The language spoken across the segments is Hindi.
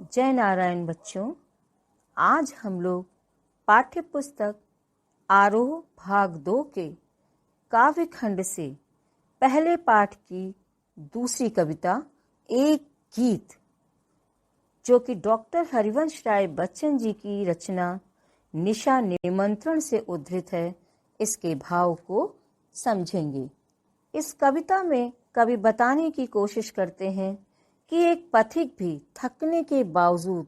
जय नारायण बच्चों, आज हम लोग पाठ्य पुस्तक आरोह भाग 2 के काव्य खंड से पहले पाठ की दूसरी कविता एक गीत, जो कि डॉक्टर हरिवंश राय बच्चन जी की रचना निशा निमंत्रण से उद्धृत है, इसके भाव को समझेंगे। इस कविता में कवि बताने की कोशिश करते हैं कि एक पथिक भी थकने के बावजूद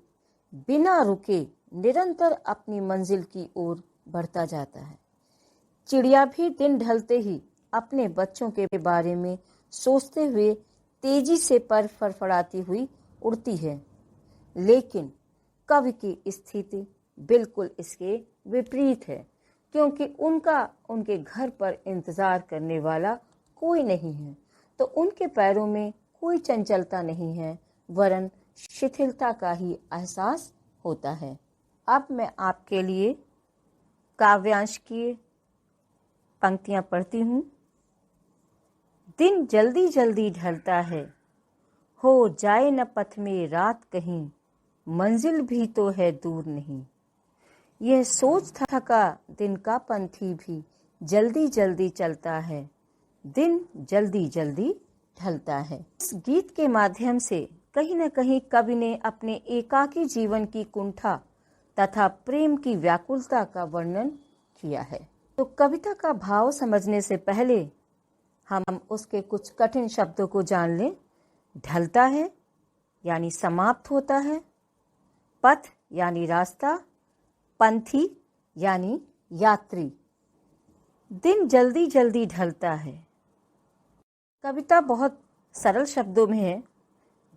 बिना रुके निरंतर अपनी मंजिल की ओर बढ़ता जाता है। चिड़िया भी दिन ढलते ही अपने बच्चों के बारे में सोचते हुए तेजी से पर फड़फड़ाती हुई उड़ती है, लेकिन कवि की स्थिति बिल्कुल इसके विपरीत है, क्योंकि उनके घर पर इंतजार करने वाला कोई नहीं है, तो उनके पैरों में कोई चंचलता नहीं है, वरन शिथिलता का ही एहसास होता है। अब मैं आपके लिए काव्यांश की पंक्तियां पढ़ती हूँ। दिन जल्दी जल्दी ढलता है, हो जाए न पथ में रात कहीं, मंजिल भी तो है दूर नहीं। यह सोच थका दिन का पंथी भी जल्दी जल्दी चलता है, दिन जल्दी जल्दी ढलता है। इस गीत के माध्यम से कहीं न कहीं कवि ने अपने एकाकी जीवन की कुंठा तथा प्रेम की व्याकुलता का वर्णन किया है। तो कविता का भाव समझने से पहले हम उसके कुछ कठिन शब्दों को जान लें। ढलता है यानी समाप्त होता है, पथ यानी रास्ता, पंथी यानी यात्री। दिन जल्दी जल्दी ढलता है। कविता बहुत सरल शब्दों में है।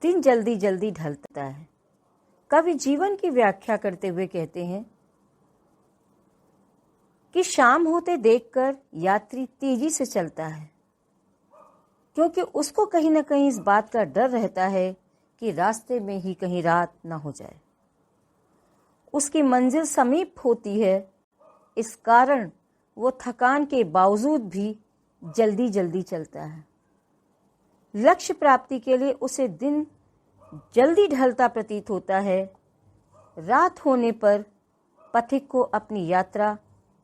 दिन जल्दी जल्दी ढलता है। कवि जीवन की व्याख्या करते हुए कहते हैं कि शाम होते देखकर यात्री तेजी से चलता है, क्योंकि उसको कहीं न कहीं इस बात का डर रहता है कि रास्ते में ही कहीं रात न हो जाए। उसकी मंजिल समीप होती है, इस कारण वो थकान के बावजूद भी जल्दी जल्दी चलता है। लक्ष्य प्राप्ति के लिए उसे दिन जल्दी ढलता प्रतीत होता है। रात होने पर पथिक को अपनी यात्रा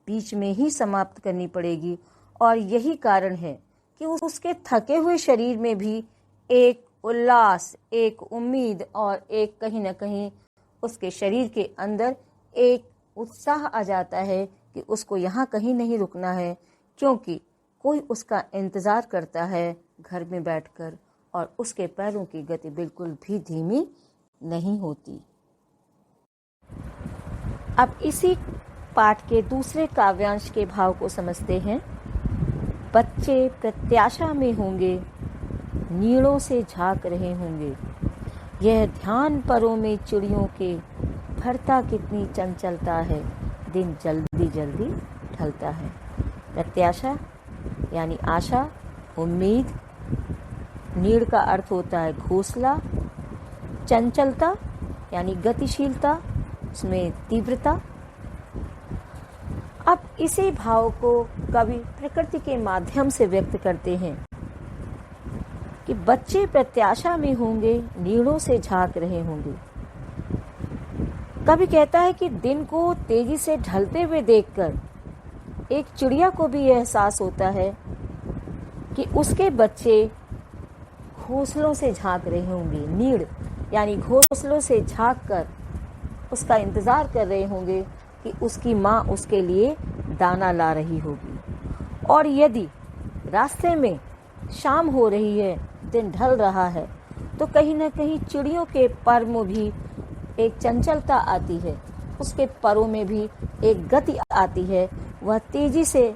बीच में ही समाप्त करनी पड़ेगी, और यही कारण है कि उसके थके हुए शरीर में भी एक उल्लास, एक उम्मीद और एक कहीं न कहीं उसके शरीर के अंदर एक उत्साह आ जाता है कि उसको यहाँ कहीं नहीं रुकना है, क्योंकि कोई उसका इंतज़ार करता है घर में बैठकर, और उसके पैरों की गति बिल्कुल भी धीमी नहीं होती। अब इसी पाठ के दूसरे काव्यांश के भाव को समझते हैं। बच्चे प्रत्याशा में होंगे, नीड़ों से झांक रहे होंगे, यह ध्यान परों में चिड़ियों के भरता कितनी चंचलता है, दिन जल्दी जल्दी ढलता है। प्रत्याशा यानी आशा, उम्मीद, नीड़ का अर्थ होता है घोंसला, चंचलता यानी गतिशीलता, उसमें तीव्रता। अब इसी भाव को कवि प्रकृति के माध्यम से व्यक्त करते हैं कि बच्चे प्रत्याशा में होंगे, नीड़ों से झांक रहे होंगे। कवि कहता है कि दिन को तेजी से ढलते हुए देखकर एक चिड़िया को भी यह एहसास होता है कि उसके बच्चे घोंसलों से झांक रहे होंगे। नीड़ यानी घोंसलों से झांक कर उसका इंतजार कर रहे होंगे कि उसकी माँ उसके लिए दाना ला रही होगी। और यदि रास्ते में शाम हो रही है, दिन ढल रहा है, तो कहीं न कहीं चिड़ियों के पर में भी एक चंचलता आती है, उसके परों में भी एक गति आती है। वह तेजी से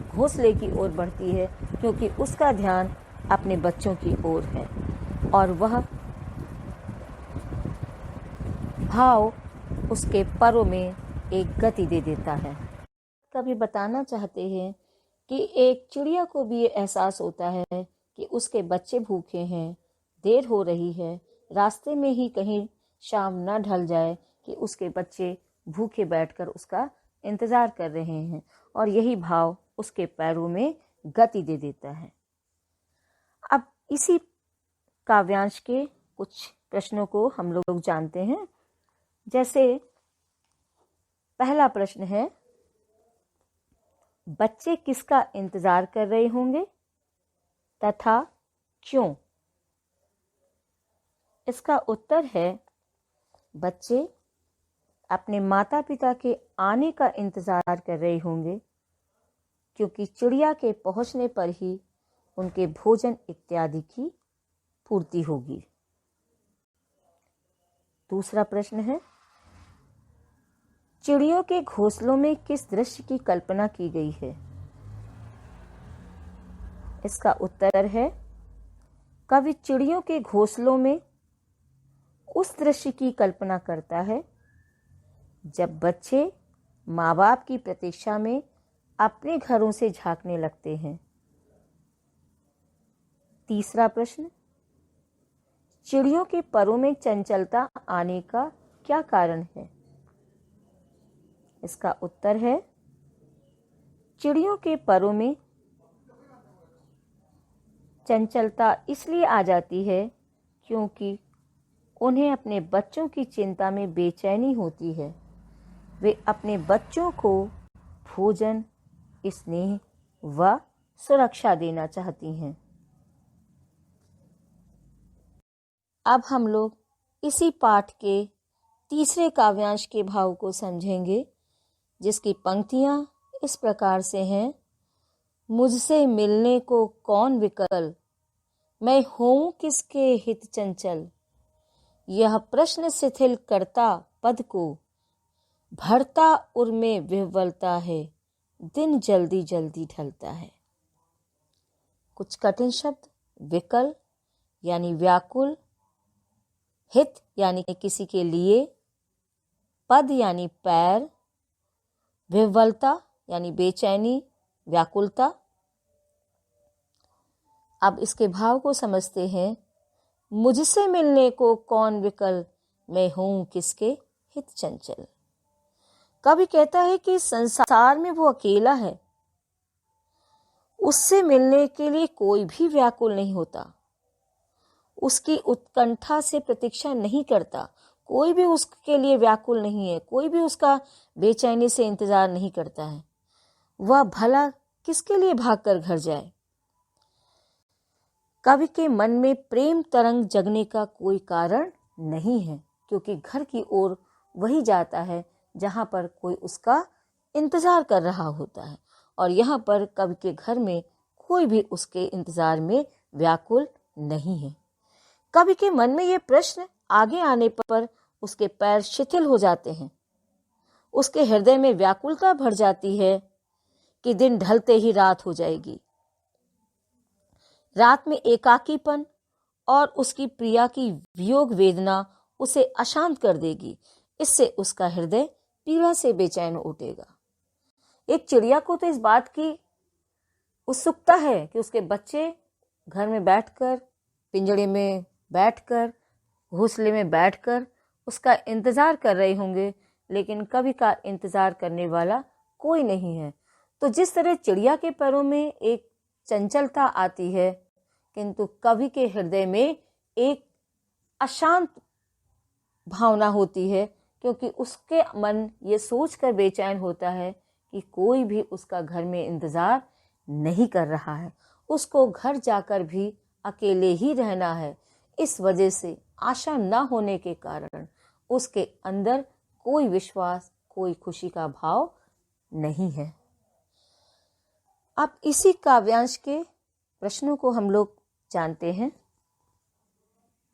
घोंसले की ओर बढ़ती है, क्योंकि उसका ध्यान अपने बच्चों की ओर है, और वह भाव उसके परों में एक गति दे देता है। कभी बताना चाहते हैं कि एक चिड़िया को भी ये एहसास होता है कि उसके बच्चे भूखे हैं, देर हो रही है, रास्ते में ही कहीं शाम न ढल जाए कि उसके बच्चे भूखे बैठकर उसका इंतजार कर रहे हैं, और यही भाव उसके पैरों में गति दे देता है। अब इसी काव्यांश के कुछ प्रश्नों को हम लोग जानते हैं। जैसे पहला प्रश्न है, बच्चे किसका इंतजार कर रहे होंगे तथा क्यों? इसका उत्तर है, बच्चे अपने माता पिता के आने का इंतजार कर रहे होंगे, क्योंकि चिड़िया के पहुंचने पर ही उनके भोजन इत्यादि की पूर्ति होगी। दूसरा प्रश्न है, चिड़ियों के घोंसलों में किस दृश्य की कल्पना की गई है? इसका उत्तर है, कवि चिड़ियों के घोंसलों में उस दृश्य की कल्पना करता है जब बच्चे माँ बाप की प्रतीक्षा में अपने घरों से झांकने लगते हैं। तीसरा प्रश्न, चिड़ियों के परों में चंचलता आने का क्या कारण है? इसका उत्तर है, चिड़ियों के परों में चंचलता इसलिए आ जाती है क्योंकि उन्हें अपने बच्चों की चिंता में बेचैनी होती है। वे अपने बच्चों को भोजन, स्नेह व सुरक्षा देना चाहती हैं। अब हम लोग इसी पाठ के तीसरे काव्यांश के भाव को समझेंगे, जिसकी पंक्तियां इस प्रकार से हैं। मुझसे मिलने को कौन विकल, मैं हूं किसके हित चंचल, यह प्रश्न शिथिल करता पद को, भरता उर में विह्वलता है, दिन जल्दी जल्दी ढलता है। कुछ कठिन शब्द, विकल यानी व्याकुल, हित यानी किसी के लिए, पद यानी पैर, विह्वलता यानी बेचैनी, व्याकुलता। अब इसके भाव को समझते हैं। मुझसे मिलने को कौन विकल, मैं हूं किसके हित चंचल। कवि कहता है कि संसार में वो अकेला है, उससे मिलने के लिए कोई भी व्याकुल नहीं होता, उसकी उत्कंठा से प्रतीक्षा नहीं करता, कोई भी उसके लिए व्याकुल नहीं है, कोई भी उसका बेचैनी से इंतजार नहीं करता है। वह भला किसके लिए भागकर घर जाए। कवि के मन में प्रेम तरंग जगने का कोई कारण नहीं है, क्योंकि घर की ओर वही जाता है जहां पर कोई उसका इंतजार कर रहा होता है, और यहाँ पर कवि के घर में कोई भी उसके इंतजार में व्याकुल नहीं है। कवि के मन में ये प्रश्न आगे आने पर उसके पैर शिथिल हो जाते हैं, उसके हृदय में व्याकुलता भर जाती है कि दिन ढलते ही रात हो जाएगी। रात में एकाकीपन और उसकी प्रिया की वियोग वेदना उसे अशांत कर देगी। इससे उसका हृदय पीड़ा से बेचैन उठेगा। एक चिड़िया को तो इस बात की उत्सुकता है कि उसके बच्चे घर में बैठकर, पिंजड़े में बैठकर, घोंसले में बैठकर उसका इंतजार कर रहे होंगे, लेकिन कवि का इंतजार करने वाला कोई नहीं है। तो जिस तरह चिड़िया के पैरों में एक चंचलता आती है, किंतु कवि के हृदय में एक अशांत भावना होती है, क्योंकि उसके मन ये सोचकर बेचैन होता है कि कोई भी उसका घर में इंतजार नहीं कर रहा है, उसको घर जाकर भी अकेले ही रहना है। इस वजह से आशा न होने के कारण उसके अंदर कोई विश्वास, कोई खुशी का भाव नहीं है। अब इसी काव्यांश के प्रश्नों को हम लोग जानते हैं।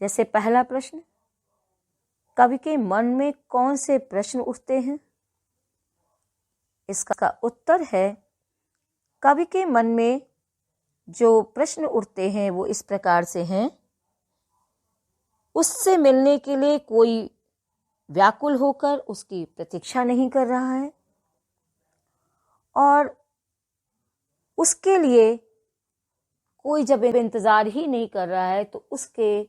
जैसे पहला प्रश्न, कवि के मन में कौन से प्रश्न उठते हैं? इसका उत्तर है, कवि के मन में जो प्रश्न उठते हैं वो इस प्रकार से हैं। उससे मिलने के लिए कोई व्याकुल होकर उसकी प्रतीक्षा नहीं कर रहा है, और उसके लिए कोई जब इंतजार ही नहीं कर रहा है तो उसके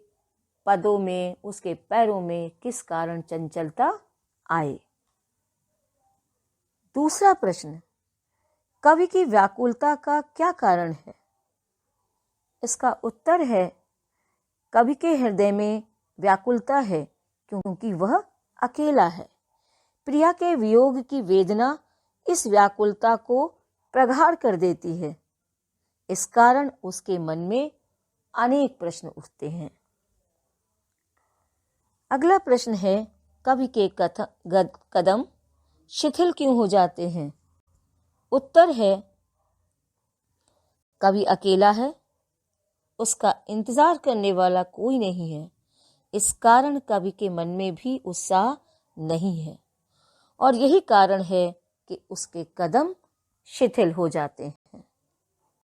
पदों में, उसके पैरों में किस कारण चंचलता आए। दूसरा प्रश्न, कवि की व्याकुलता का क्या कारण है? इसका उत्तर है, कवि के हृदय में व्याकुलता है क्योंकि वह अकेला है। प्रिया के वियोग की वेदना इस व्याकुलता को प्रगाढ़ कर देती है। इस कारण उसके मन में अनेक प्रश्न उठते हैं। अगला प्रश्न है, कवि के कदम शिथिल क्यों हो जाते हैं? उत्तर है, कवि अकेला है, उसका इंतजार करने वाला कोई नहीं है। इस कारण कवि के मन में भी उत्साह नहीं है और यही कारण है कि उसके कदम शिथिल हो जाते हैं।